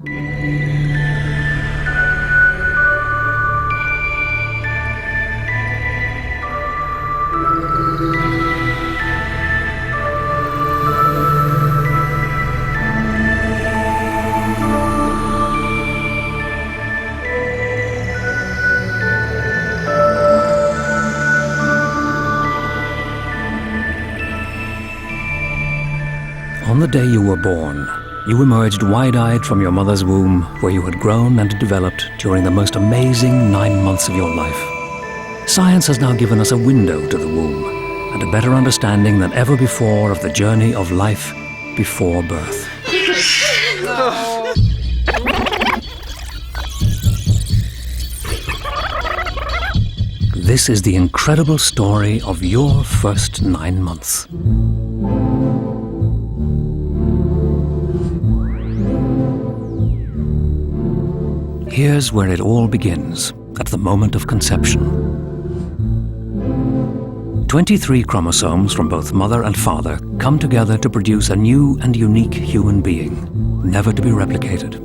On the day you were born, you emerged wide-eyed from your mother's womb, where you had grown and developed during the most amazing 9 months of your life. Science has now given us a window to the womb and a better understanding than ever before of the journey of life before birth. This is the incredible story of your first 9 months. Here's where it all begins, at the moment of conception. 23 chromosomes from both mother and father come together to produce a new and unique human being, never to be replicated.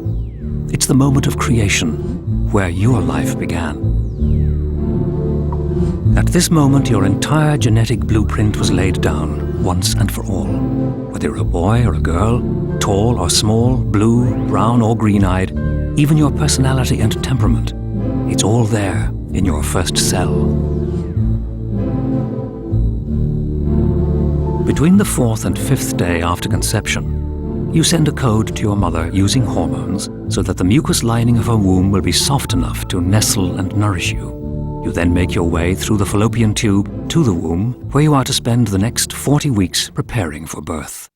It's the moment of creation, where your life began. At this moment, your entire genetic blueprint was laid down, once and for all. Whether you're a boy or a girl, tall or small, blue, brown or green-eyed, even your personality and temperament, it's all there in your first cell. Between the 4th and 5th day after conception, you send a code to your mother using hormones so that the mucous lining of her womb will be soft enough to nestle and nourish you. You then make your way through the fallopian tube to the womb, where you are to spend the next 40 weeks preparing for birth.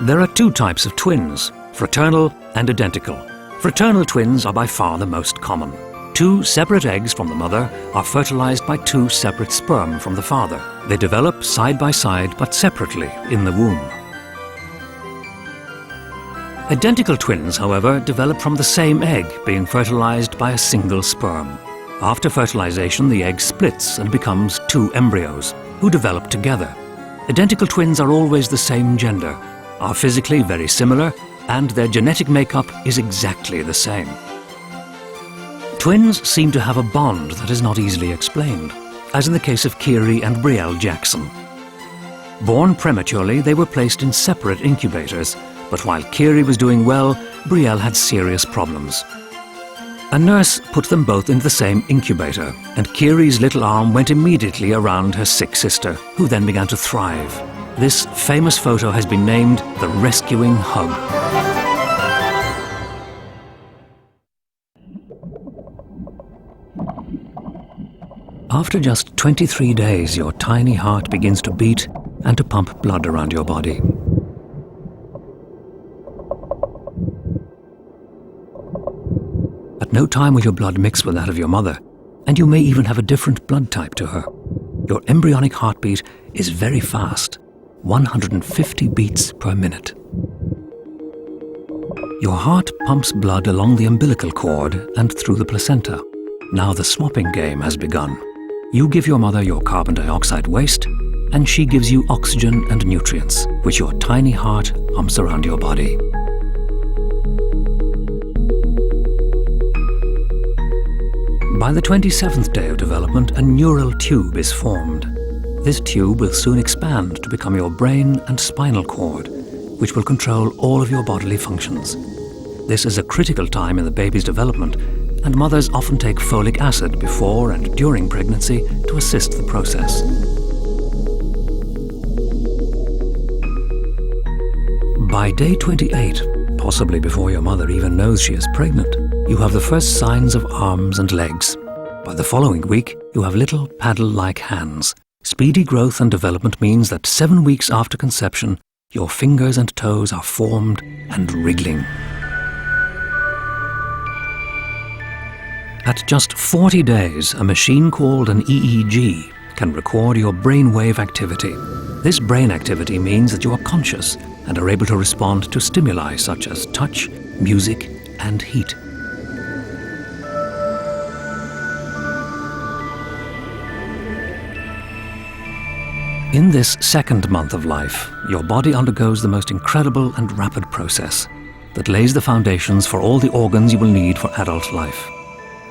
There are 2 types of twins, fraternal and identical. Fraternal twins are by far the most common. 2 separate eggs from the mother are fertilized by 2 separate sperm from the father. They develop side by side but separately in the womb. Identical twins, however, develop from the same egg, being fertilized by a single sperm. After fertilization, the egg splits and becomes 2 embryos, who develop together. Identical twins are always the same gender, are physically very similar, and their genetic makeup is exactly the same. Twins seem to have a bond that is not easily explained, as in the case of Kiri and Brielle Jackson. Born prematurely, they were placed in separate incubators, but while Kiri was doing well, Brielle had serious problems. A nurse put them both into the same incubator, and Kiri's little arm went immediately around her sick sister, who then began to thrive. This famous photo has been named the rescuing hug. After just 23 days, your tiny heart begins to beat and to pump blood around your body. At no time will your blood mix with that of your mother, and you may even have a different blood type to her. Your embryonic heartbeat is very fast, 150 beats per minute. Your heart pumps blood along the umbilical cord and through the placenta. Now the swapping game has begun. You give your mother your carbon dioxide waste, and she gives you oxygen and nutrients, which your tiny heart pumps around your body. By the 27th day of development, a neural tube is formed. This tube will soon expand to become your brain and spinal cord, which will control all of your bodily functions. This is a critical time in the baby's development, and mothers often take folic acid before and during pregnancy to assist the process. By day 28, possibly before your mother even knows she is pregnant, you have the first signs of arms and legs. By the following week, you have little paddle-like hands. Speedy growth and development means that 7 weeks after conception, your fingers and toes are formed and wriggling. At just 40 days, a machine called an EEG can record your brainwave activity. This brain activity means that you are conscious and are able to respond to stimuli such as touch, music, and heat. In this second month of life, your body undergoes the most incredible and rapid process that lays the foundations for all the organs you will need for adult life.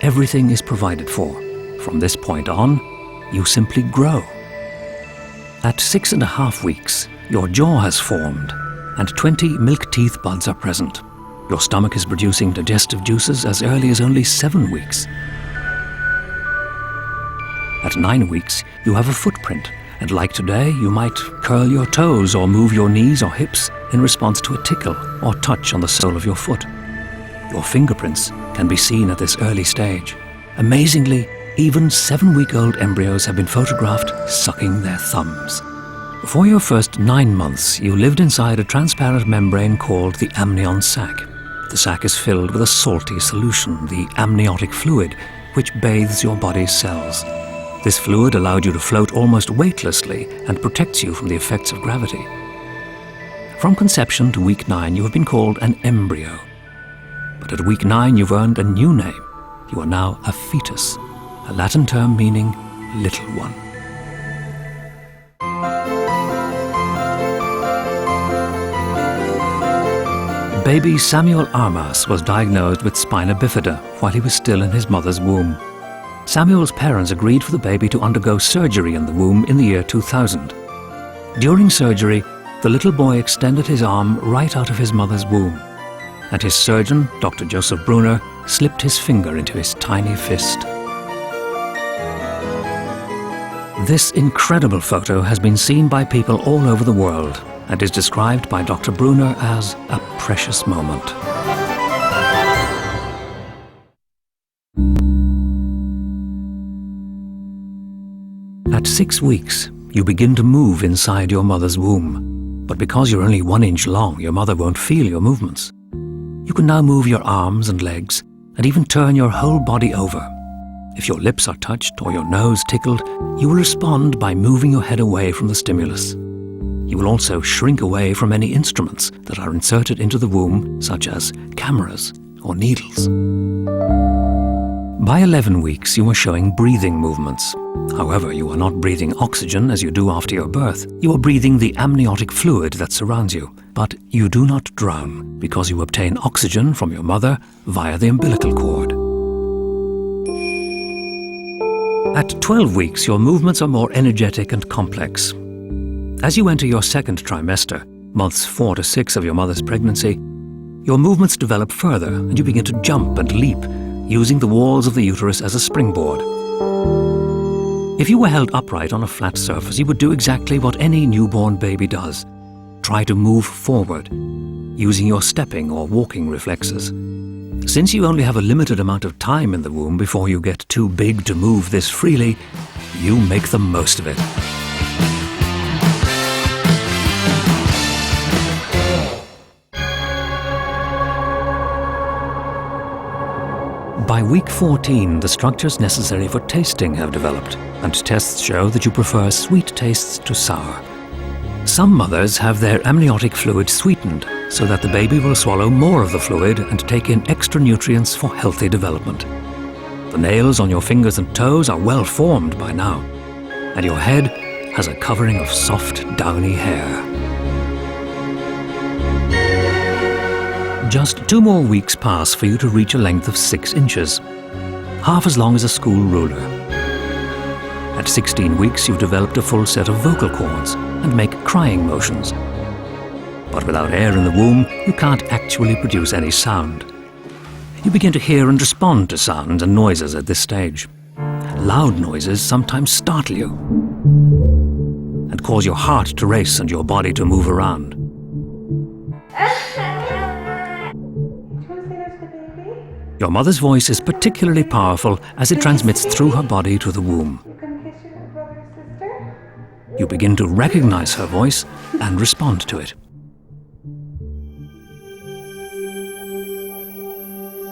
Everything is provided for. From this point on, you simply grow. At 6.5 weeks, your jaw has formed and 20 milk teeth buds are present. Your stomach is producing digestive juices as early as only 7 weeks. At 9 weeks, you have a footprint, and like today, you might curl your toes or move your knees or hips in response to a tickle or touch on the sole of your foot. Your fingerprints can be seen at this early stage. Amazingly, even 7-week-old embryos have been photographed sucking their thumbs. For your first 9 months, you lived inside a transparent membrane called the amnion sac. The sac is filled with a salty solution, the amniotic fluid, which bathes your body's cells. This fluid allowed you to float almost weightlessly and protects you from the effects of gravity. From conception to week 9, you have been called an embryo. But at week 9, you've earned a new name. You are now a fetus, a Latin term meaning little one. Baby Samuel Armas was diagnosed with spina bifida while he was still in his mother's womb. Samuel's parents agreed for the baby to undergo surgery in the womb in the year 2000. During surgery, the little boy extended his arm right out of his mother's womb, and his surgeon, Dr. Joseph Brunner, slipped his finger into his tiny fist. This incredible photo has been seen by people all over the world and is described by Dr. Brunner as a precious moment. At 6 weeks, you begin to move inside your mother's womb. But because you're only 1 inch long, your mother won't feel your movements. You can now move your arms and legs and even turn your whole body over. If your lips are touched or your nose tickled, you will respond by moving your head away from the stimulus. You will also shrink away from any instruments that are inserted into the womb, such as cameras or needles. By 11 weeks, you are showing breathing movements. However, you are not breathing oxygen as you do after your birth. You are breathing the amniotic fluid that surrounds you. But you do not drown because you obtain oxygen from your mother via the umbilical cord. At 12 weeks, your movements are more energetic and complex. As you enter your second trimester, months 4 to 6 of your mother's pregnancy, your movements develop further and you begin to jump and leap, using the walls of the uterus as a springboard. If you were held upright on a flat surface, you would do exactly what any newborn baby does. Try to move forward, using your stepping or walking reflexes. Since you only have a limited amount of time in the womb before you get too big to move this freely, you make the most of it. By week 14, the structures necessary for tasting have developed, and tests show that you prefer sweet tastes to sour. Some mothers have their amniotic fluid sweetened so that the baby will swallow more of the fluid and take in extra nutrients for healthy development. The nails on your fingers and toes are well formed by now, and your head has a covering of soft, downy hair. Just 2 more weeks pass for you to reach a length of 6 inches, half as long as a school ruler. At 16 weeks, you've developed a full set of vocal cords and make crying motions. But without air in the womb, you can't actually produce any sound. You begin to hear and respond to sounds and noises at this stage. Loud noises sometimes startle you and cause your heart to race and your body to move around. Your mother's voice is particularly powerful as it transmits through her body to the womb. You begin to recognize her voice and respond to it.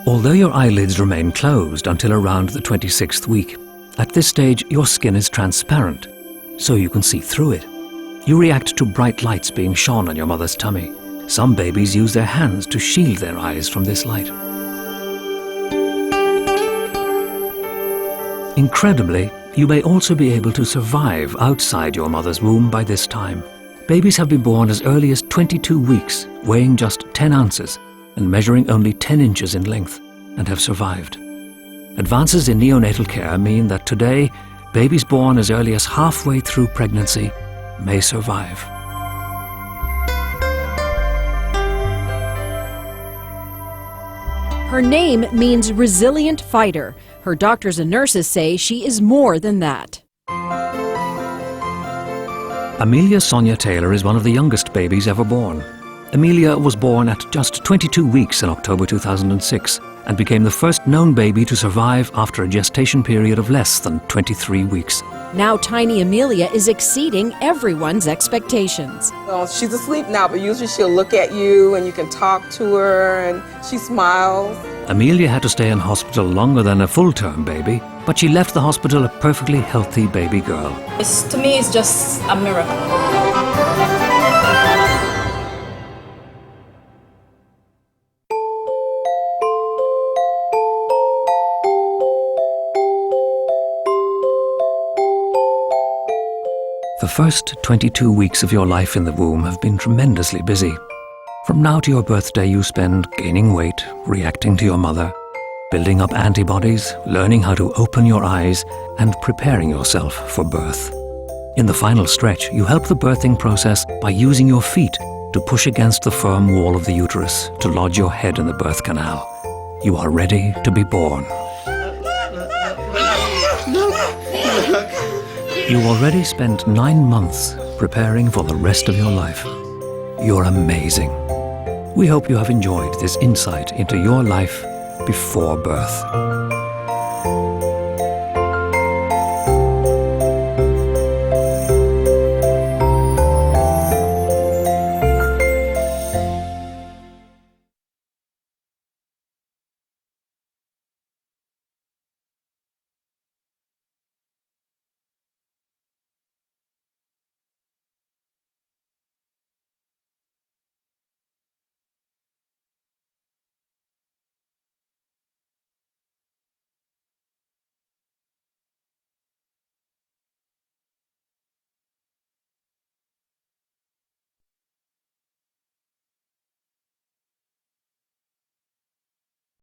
Although your eyelids remain closed until around the 26th week, at this stage your skin is transparent, so you can see through it. You react to bright lights being shone on your mother's tummy. Some babies use their hands to shield their eyes from this light. Incredibly, You may also be able to survive outside your mother's womb by this time. Babies have been born as early as 22 weeks, weighing just 10 ounces and measuring only 10 inches in length, and have survived. Advances in neonatal care mean that today, babies born as early as halfway through pregnancy may survive. Her name means resilient fighter. Her doctors and nurses say she is more than that. Amelia Sonia Taylor is one of the youngest babies ever born. Amelia was born at just 22 weeks in October 2006 and became the first known baby to survive after a gestation period of less than 23 weeks. Now tiny Amelia is exceeding everyone's expectations. Well, she's asleep now, but usually she'll look at you and you can talk to her and she smiles. Amelia had to stay in hospital longer than a full-term baby, but she left the hospital a perfectly healthy baby girl. To me, it's just a miracle. The first 22 weeks of your life in the womb have been tremendously busy. From now to your birthday, you spend gaining weight, reacting to your mother, building up antibodies, learning how to open your eyes, and preparing yourself for birth. In the final stretch, you help the birthing process by using your feet to push against the firm wall of the uterus to lodge your head in the birth canal. You are ready to be born. You already spent 9 months preparing for the rest of your life. You're amazing. We hope you have enjoyed this insight into your life before birth.